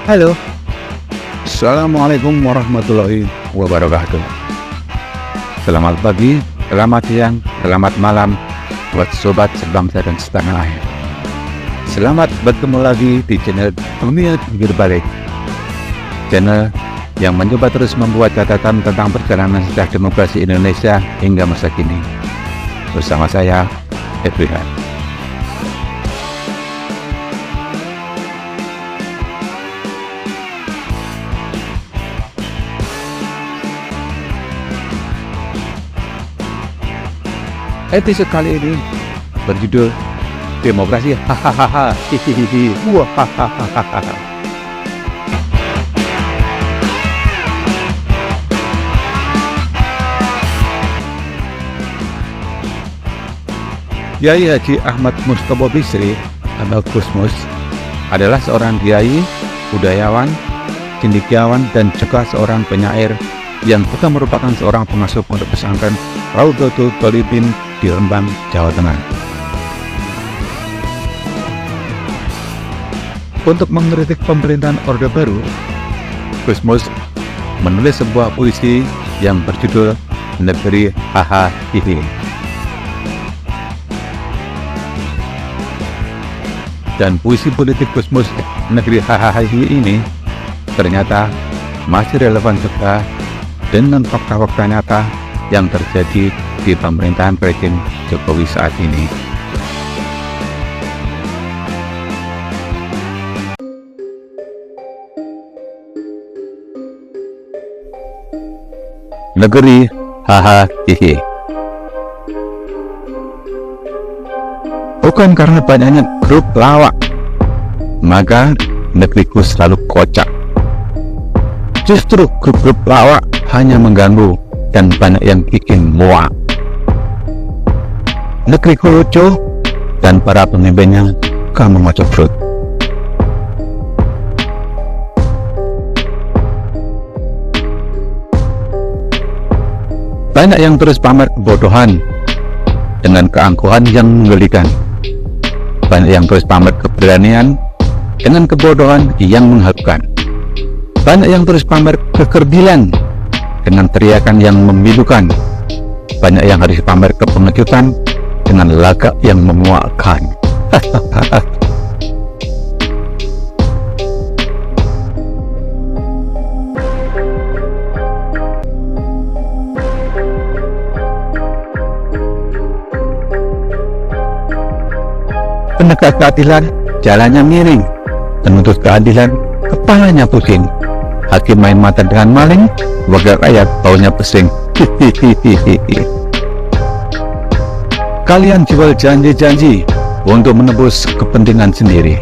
Halo, Assalamualaikum warahmatullahi wabarakatuh. Selamat pagi, selamat siang, selamat malam buat sobat sebangsa dan setanah air. Selamat bertemu lagi di channel Dunia Jungkir Balik, channel yang mencoba terus membuat catatan tentang perjalanan sejarah demokrasi Indonesia hingga masa kini. Bersama saya, Ebrihan. Episode kali ini berjudul Demokrasi hahaha hihihi wahahaha. Kiai Haji Ahmad Mustopo Bisri atau Gus Mus adalah seorang kiai, budayawan, cendekiawan, dan juga seorang penyair yang juga merupakan seorang pengasuh pondok pesantren Raudhatul Thalibin di Rembang, Jawa Tengah. Untuk mengkritik pemerintahan Orde Baru, Gus Mus menulis sebuah puisi yang berjudul Negeri Haha Hihi. Dan puisi politik Gus Mus Negeri Haha Hihi ini ternyata masih relevan juga dengan fakta-fakta nyata yang terjadi di pemerintahan Presiden Jokowi saat ini. Negeri haha hihi. Bukan karena banyaknya grup lawak, maka negeriku selalu kocak. Justru grup-grup lawak hanya mengganggu dan banyak yang bikin muak. Negeriku lucu dan para pemimpinnya kamu ngocok perut. Banyak yang terus pamer kebodohan dengan keangkuhan yang menggelikan. Banyak yang terus pamer keberanian dengan kebodohan yang mengharukan. Banyak yang terus pamer kekerdilan dengan teriakan yang memilukan. Banyak yang harus pamer kepengejutan dengan lagak yang memuakkan. Penegak keadilan jalannya miring, penuntut keadilan kepalanya pusing. Hakim main mata dengan maling, wakil rakyat baunya pesing. Kalian jual janji-janji untuk menebus kepentingan sendiri.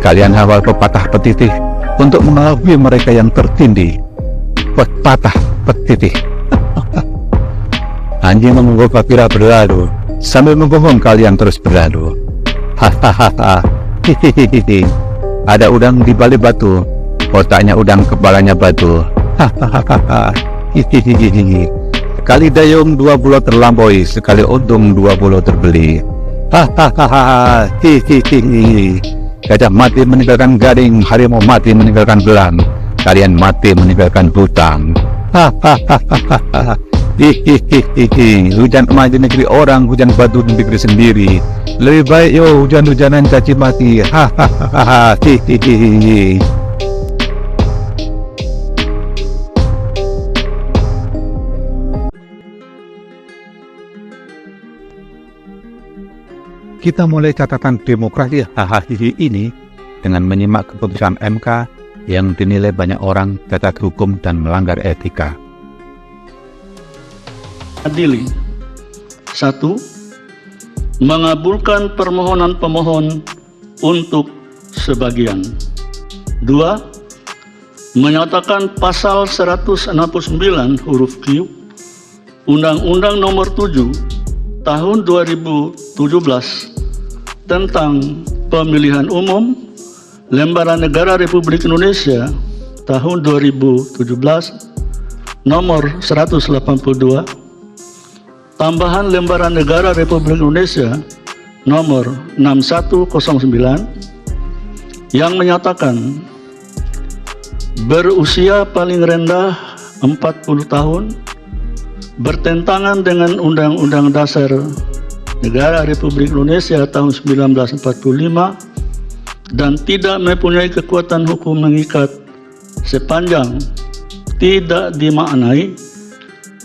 Kalian hafal pepatah petitih untuk mengelabui mereka yang tertindih. Pepatah petitih. Anjing mengunggul papira berlalu, sambil membohong kalian terus berlalu. Hahaha. Hihihihi. Ada udang di balik batu, otaknya udang, kepalanya batu. Hahaha. Hihihihi. Sekali dayung dua bulan terlampaui, sekali untung dua bulan terbeli. Hahaha. Hihihihi. Gajah mati meninggalkan gading, harimau mati meninggalkan belang, kalian mati meninggalkan hutang. Hahaha. Hihihihi. Hujan emas di negeri orang, hujan batu di negeri sendiri. Lebih baik yo hujan-hujanan caci maki. Hahaha. Hihihihi. Kita mulai catatan demokrasi hahaha ini dengan menyimak keputusan MK yang dinilai banyak orang cacat hukum dan melanggar etika. Adili. 1. Mengabulkan permohonan pemohon untuk sebagian. 2. Menyatakan pasal 169 huruf Q Undang-Undang Nomor 7 Tahun 2017 tentang Pemilihan Umum Lembaran Negara Republik Indonesia tahun 2017 nomor 182, tambahan Lembaran Negara Republik Indonesia nomor 6109 yang menyatakan berusia paling rendah 40 tahun, bertentangan dengan Undang-Undang Dasar Negara Republik Indonesia tahun 1945, dan tidak mempunyai kekuatan hukum mengikat sepanjang tidak dimaknai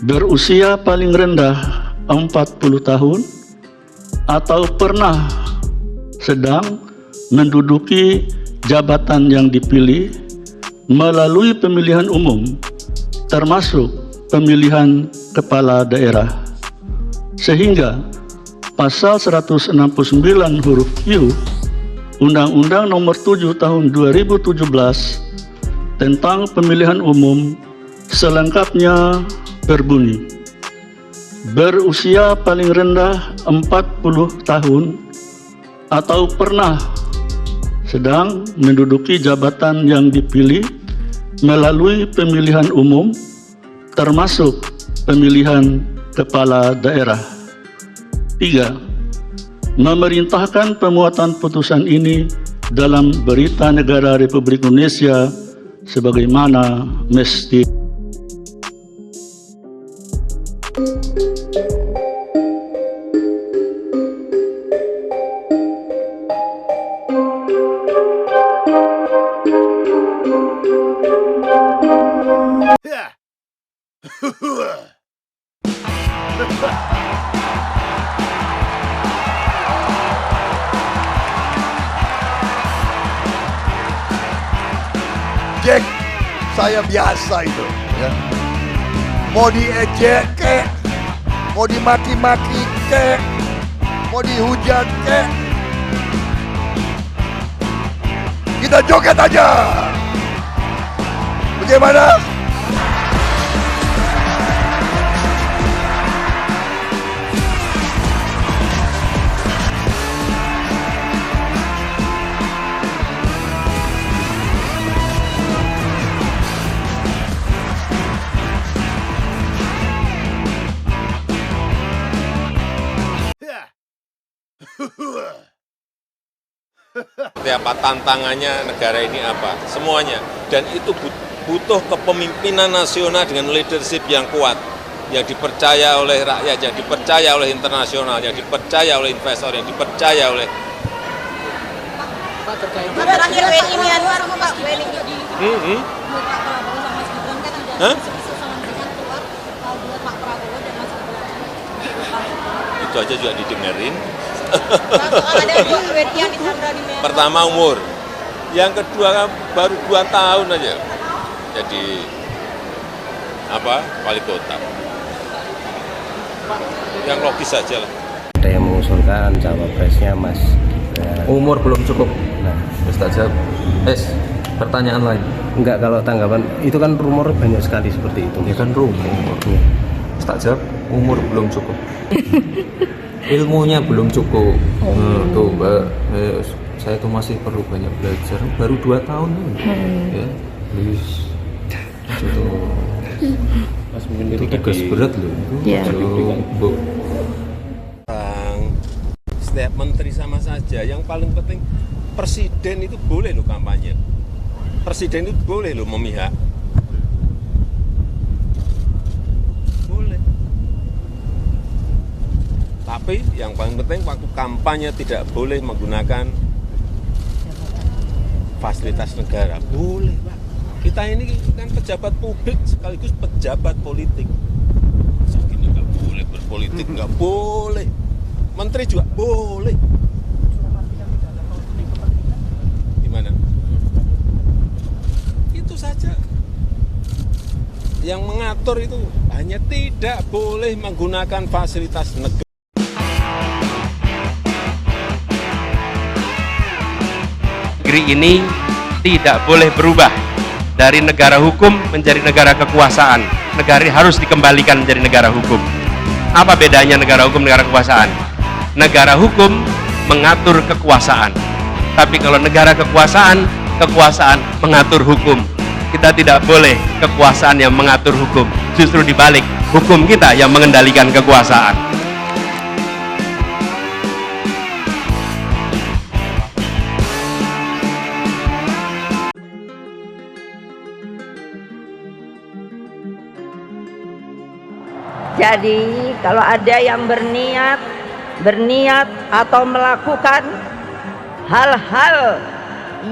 berusia paling rendah 40 tahun atau pernah sedang menduduki jabatan yang dipilih melalui pemilihan umum termasuk pemilihan kepala daerah, sehingga pasal 169 huruf Q Undang-Undang Nomor 7 Tahun 2017 tentang pemilihan umum selengkapnya berbunyi, berusia paling rendah 40 tahun atau pernah sedang menduduki jabatan yang dipilih melalui pemilihan umum termasuk pemilihan kepala daerah. 3. Memerintahkan pemuatan putusan ini dalam Berita Negara Republik Indonesia sebagaimana mesti. Jack, saya biasa itu ya. Mau diejek kek, mau dimaki-maki kek, mau dihujat kek, kita joget aja. Bagaimana? Seperti apa tantangannya negara ini apa, semuanya. Dan itu butuh kepemimpinan nasional dengan leadership yang kuat, yang dipercaya oleh rakyat, yang dipercaya oleh internasional, yang dipercaya oleh investor, yang dipercaya oleh... Pak, terkait terakhir WNI Myanmar, Pak, WNI di Pak Prabowo sama Mas Gibran kan ada isu-isu sama keluar buat Pak Prabowo dan Mas Gibran. Itu aja juga didengerin. Ada dua WNI yang disandra di Myanmar. Pertama umur, yang kedua kan baru 2 tahun aja jadi wali kota. Yang logis saja lah. Ada yang mengusulkan cawapresnya Mas Gibran. Umur belum cukup. Nah, Ustaz jawab. Pertanyaan lain. enggak, kalau tanggapan itu kan rumor banyak sekali seperti itu. Ya kan rumor. Ustaz jawab, umur belum cukup. Ilmunya belum cukup. Tuh Mbak, saya tuh masih perlu banyak belajar. Baru 2 tahun ya. Please. Itu tugas berat loh. Iya. Bu. Setiap menteri sama saja. Yang paling penting presiden itu boleh loh kampanye. Presiden itu boleh loh memihak. Boleh. Tapi yang paling penting waktu kampanye tidak boleh menggunakan fasilitas negara. Boleh, Pak. Kita ini kan pejabat publik sekaligus pejabat politik. Segini nggak boleh berpolitik, nggak boleh. Menteri juga boleh. Gimana? Itu saja. Yang mengatur itu hanya tidak boleh menggunakan fasilitas negara. Negeri ini tidak boleh berubah dari negara hukum menjadi negara kekuasaan. Negara ini harus dikembalikan menjadi negara hukum. Apa bedanya negara hukum negara kekuasaan? Negara hukum mengatur kekuasaan, tapi kalau negara kekuasaan, kekuasaan mengatur hukum. Kita tidak boleh kekuasaan yang mengatur hukum, justru dibalik, hukum kita yang mengendalikan kekuasaan. Jadi kalau ada yang berniat atau melakukan hal-hal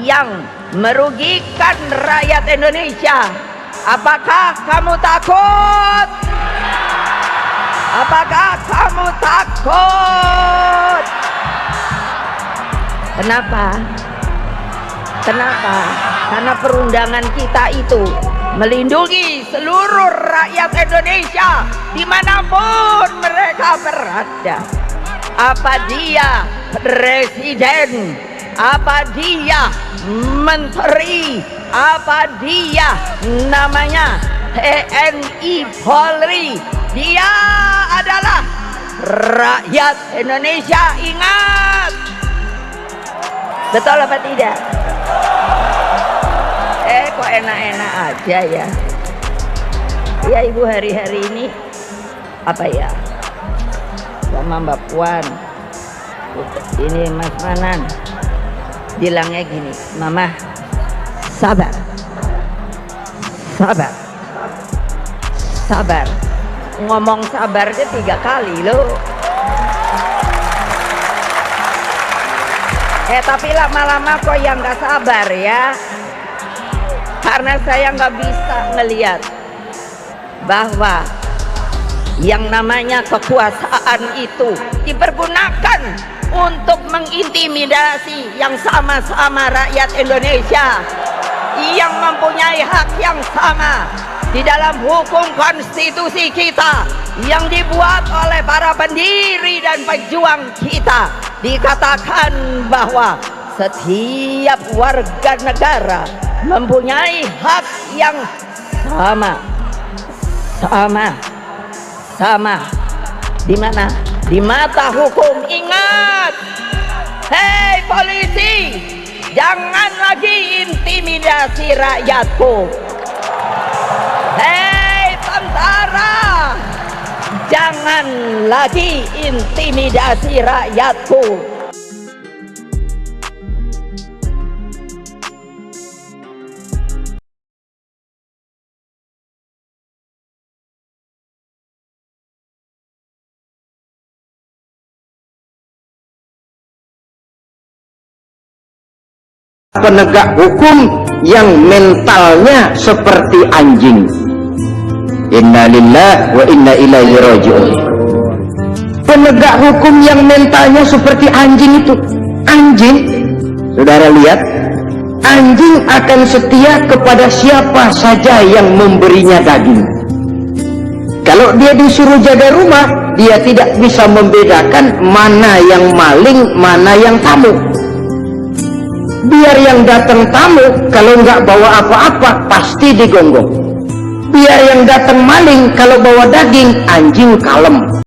yang merugikan rakyat Indonesia, apakah kamu takut? Apakah kamu takut? Kenapa? Kenapa? Karena perundangan kita itu melindungi seluruh rakyat Indonesia dimanapun mereka berada. Apa dia presiden, apa dia menteri, apa dia namanya TNI Polri, dia adalah rakyat Indonesia. Ingat, betul apa tidak? Kok enak-enak aja ya. Ya Ibu, hari-hari ini apa ya, sama Mbak Puan ini Mas Manan bilangnya gini, Mama sabar, sabar, sabar. Ngomong sabarnya 3 kali loh. Tapi lama-lama kok yang gak sabar ya. Karena saya nggak bisa ngelihat bahwa yang namanya kekuasaan itu dipergunakan untuk mengintimidasi yang sama-sama rakyat Indonesia yang mempunyai hak yang sama di dalam hukum konstitusi kita yang dibuat oleh para pendiri dan pejuang kita. Dikatakan bahwa setiap warga negara mempunyai hak yang sama. Di mana? Di mata hukum. Ingat, hei polisi, jangan lagi intimidasi rakyatku. Hei tentara, jangan lagi intimidasi rakyatku. Penegak hukum yang mentalnya seperti anjing. Inna lillahi wa inna ilaihi raji'un. Penegak hukum yang mentalnya seperti anjing itu, anjing, saudara lihat, anjing akan setia kepada siapa saja yang memberinya daging. Kalau dia disuruh jaga rumah, dia tidak bisa membedakan mana yang maling, mana yang tamu. Biar yang datang tamu, kalau nggak bawa apa-apa pasti digonggong. Biar yang datang maling, kalau bawa daging, anjing kalem.